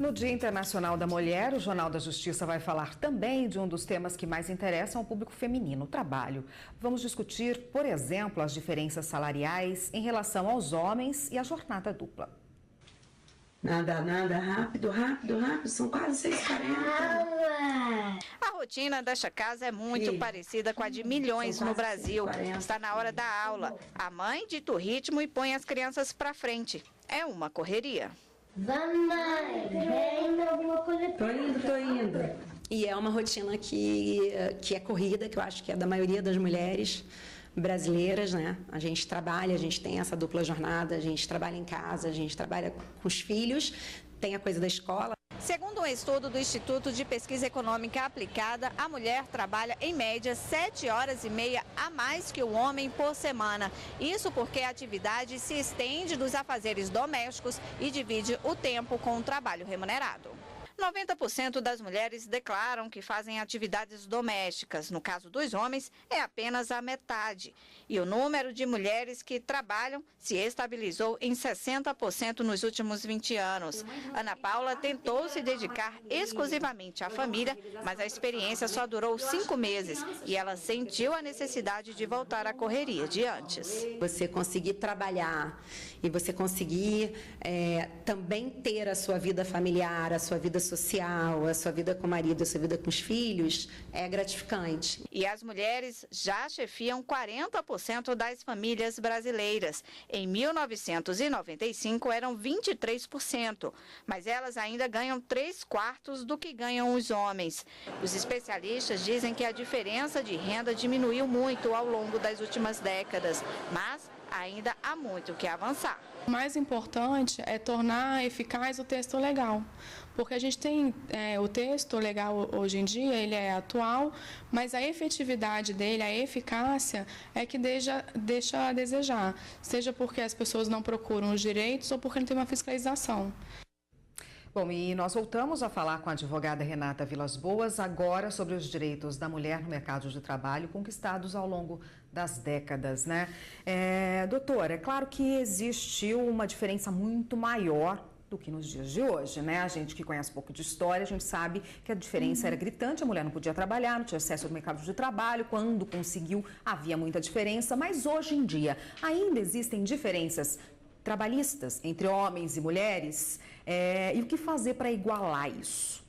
No Dia Internacional da Mulher, o Jornal da Justiça vai falar também de um dos temas que mais interessam ao público feminino, o trabalho. Vamos discutir, por exemplo, as diferenças salariais em relação aos homens e a jornada dupla. Nada, rápido, são quase 6h40. A rotina desta casa é muito parecida com a de milhões no Brasil. Está na hora da aula. A mãe dita o ritmo e põe as crianças para frente. É uma correria. Vamos, mãe, vem alguma coisa. Tô indo. E é uma rotina que é corrida, que eu acho que é da maioria das mulheres brasileiras, né? A gente trabalha, a gente tem essa dupla jornada, a gente trabalha em casa, a gente trabalha com os filhos, tem a coisa da escola. Segundo um estudo do Instituto de Pesquisa Econômica Aplicada, a mulher trabalha em média 7h30 a mais que o homem por semana. Isso porque a atividade se estende dos afazeres domésticos e divide o tempo com o trabalho remunerado. 90% das mulheres declaram que fazem atividades domésticas. No caso dos homens, é apenas a metade. E o número de mulheres que trabalham se estabilizou em 60% nos últimos 20 anos. Ana Paula tentou se dedicar exclusivamente à família, mas a experiência só durou 5 meses e ela sentiu a necessidade de voltar à correria de antes. Você conseguir trabalhar e você conseguir também ter a sua vida familiar, a sua vida social, a sua vida com o marido, a sua vida com os filhos, é gratificante. E as mulheres já chefiam 40% das famílias brasileiras. Em 1995 eram 23%, mas elas ainda ganham 3/4 do que ganham os homens. Os especialistas dizem que a diferença de renda diminuiu muito ao longo das últimas décadas, mas ainda há muito que avançar. O mais importante é tornar eficaz o texto legal, porque a gente tem o texto legal hoje em dia, ele é atual, mas a efetividade dele, a eficácia, é que deixa a desejar, seja porque as pessoas não procuram os direitos ou porque não tem uma fiscalização. Bom, e nós voltamos a falar com a advogada Renata Vilas Boas agora sobre os direitos da mulher no mercado de trabalho conquistados ao longo das décadas, né? Doutora, é claro que existiu uma diferença muito maior do que nos dias de hoje, né? A gente que conhece um pouco de história, a gente sabe que a diferença era gritante, a mulher não podia trabalhar, não tinha acesso ao mercado de trabalho, quando conseguiu havia muita diferença, mas hoje em dia ainda existem diferenças trabalhistas entre homens e mulheres, e o que fazer para igualar isso?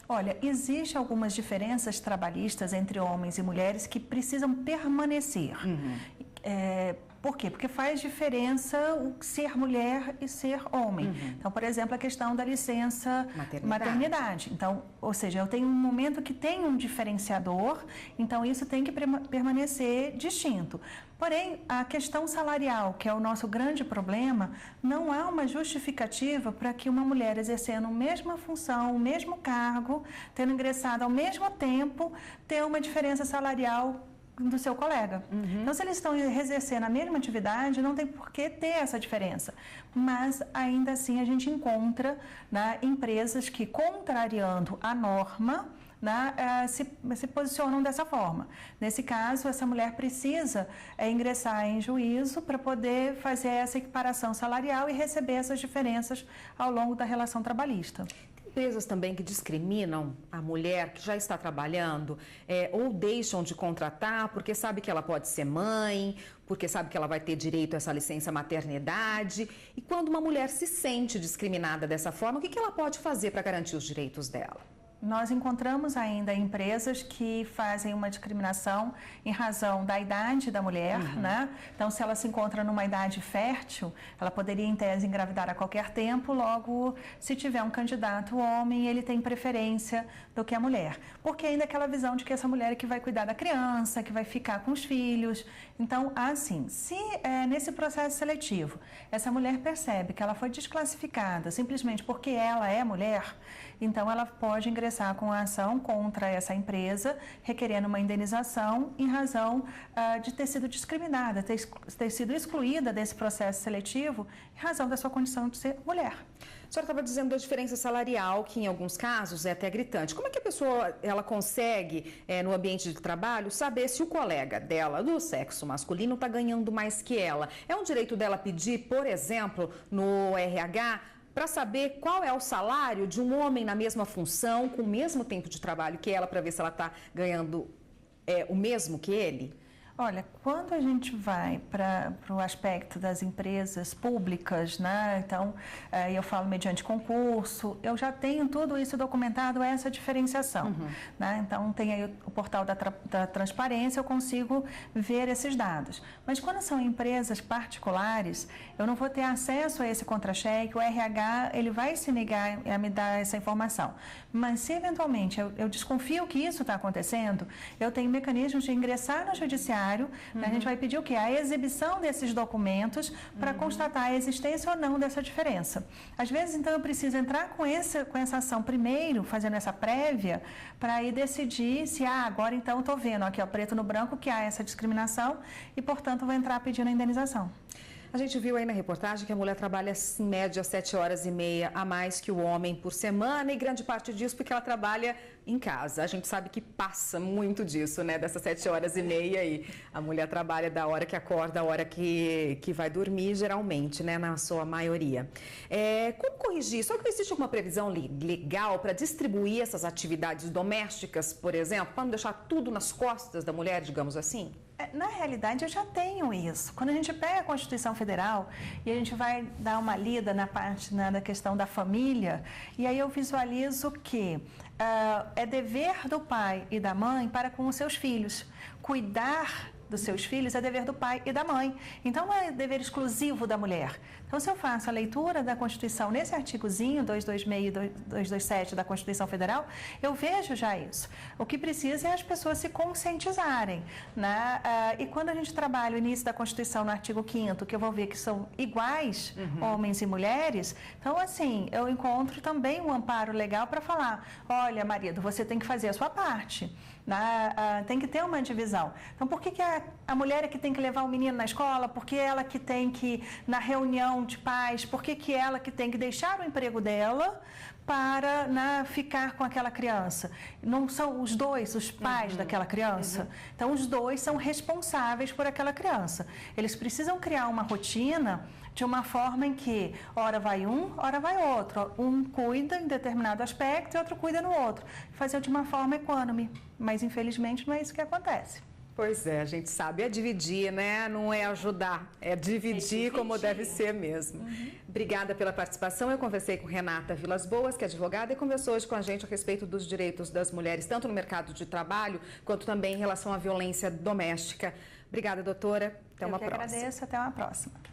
Olha, existem algumas diferenças trabalhistas entre homens e mulheres que precisam permanecer. Por quê? Porque faz diferença o ser mulher e ser homem. Então, por exemplo, a questão da licença maternidade. Então, ou seja, eu tenho um momento que tem um diferenciador, então isso tem que permanecer distinto. Porém, a questão salarial, que é o nosso grande problema, não há uma justificativa para que uma mulher exercendo a mesma função, o mesmo cargo, tendo ingressado ao mesmo tempo, tenha uma diferença salarial do seu colega. Então, se eles estão exercendo a mesma atividade, não tem por que ter essa diferença. Mas, ainda assim, a gente encontra, né, empresas que, contrariando a norma, se posicionam dessa forma. Nesse caso, essa mulher precisa ingressar em juízo para poder fazer essa equiparação salarial e receber essas diferenças ao longo da relação trabalhista. Empresas também que discriminam a mulher que já está trabalhando ou deixam de contratar porque sabe que ela pode ser mãe, porque sabe que ela vai ter direito a essa licença maternidade. E quando uma mulher se sente discriminada dessa forma, o que ela pode fazer para garantir os direitos dela? Nós encontramos ainda empresas que fazem uma discriminação em razão da idade da mulher, né? Então, se ela se encontra numa idade fértil, ela poderia, em tese, engravidar a qualquer tempo, logo, se tiver um candidato homem, ele tem preferência do que a mulher. Porque ainda aquela visão de que essa mulher é que vai cuidar da criança, que vai ficar com os filhos. Então, assim, se nesse processo seletivo, essa mulher percebe que ela foi desclassificada simplesmente porque ela é mulher, então ela pode ingressar com a ação contra essa empresa, requerendo uma indenização em razão de ter sido discriminada, ter sido excluída desse processo seletivo em razão da sua condição de ser mulher. A senhora estava dizendo da diferença salarial, que em alguns casos é até gritante. Como é que a pessoa consegue, no ambiente de trabalho, saber se o colega dela, do sexo masculino, está ganhando mais que ela? É um direito dela pedir, por exemplo, no RH, para saber qual é o salário de um homem na mesma função, com o mesmo tempo de trabalho que ela, para ver se ela está ganhando o mesmo que ele? Olha, quando a gente vai para o aspecto das empresas públicas, né? Então, eu falo mediante concurso, eu já tenho tudo isso documentado, essa diferenciação. Né? Então, tem aí o portal da transparência, eu consigo ver esses dados. Mas quando são empresas particulares, eu não vou ter acesso a esse contra-cheque, o RH ele vai se negar a me dar essa informação. Mas se eventualmente eu desconfio que isso está acontecendo, eu tenho mecanismos de ingressar no judiciário. A gente vai pedir o quê? A exibição desses documentos para constatar a existência ou não dessa diferença. Às vezes, então, eu preciso entrar com essa ação primeiro, fazendo essa prévia, para aí decidir se, agora então estou vendo aqui, ó, preto no branco, que há essa discriminação e, portanto, vou entrar pedindo a indenização. A gente viu aí na reportagem que a mulher trabalha em média 7 horas e meia a mais que o homem por semana, e grande parte disso porque ela trabalha em casa. A gente sabe que passa muito disso, né? Dessas 7 horas e meia aí. A mulher trabalha da hora que acorda, da hora que vai dormir, geralmente, né? Na sua maioria. Como corrigir? Só que existe alguma previsão legal para distribuir essas atividades domésticas, por exemplo, para não deixar tudo nas costas da mulher, digamos assim? Na realidade, eu já tenho isso. Quando a gente pega a Constituição Federal e a gente vai dar uma lida na parte da questão da família, e aí eu visualizo que é dever do pai e da mãe para com os seus filhos. Cuidar dos seus filhos é dever do pai e da mãe. Então, não é dever exclusivo da mulher. Então, se eu faço a leitura da Constituição nesse artigozinho 226 e 227 da Constituição Federal, eu vejo já isso. O que precisa é as pessoas se conscientizarem, né? E quando a gente trabalha o início da Constituição no artigo 5º, que eu vou ver que são iguais, homens e mulheres, então, assim, eu encontro também um amparo legal para falar, olha, marido, você tem que fazer a sua parte. Tem que ter uma divisão. Então, por que a mulher é que tem que levar o menino na escola? Por que ela que tem que, na reunião de pais, por que ela que tem que deixar o emprego dela para ficar com aquela criança? Não são os dois os pais daquela criança? Então, os dois são responsáveis por aquela criança. Eles precisam criar uma rotina de uma forma em que, ora vai um, ora vai outro. Um cuida em determinado aspecto e outro cuida no outro. Fazer de uma forma equânime. Mas, infelizmente, não é isso que acontece. Pois é, a gente sabe, é dividir, né? Não é ajudar, é dividir como deve ser mesmo. Obrigada pela participação. Eu conversei com Renata Vilas Boas, que é advogada, e conversou hoje com a gente a respeito dos direitos das mulheres, tanto no mercado de trabalho, quanto também em relação à violência doméstica. Obrigada, doutora. Até uma próxima. Eu que agradeço. Até uma próxima.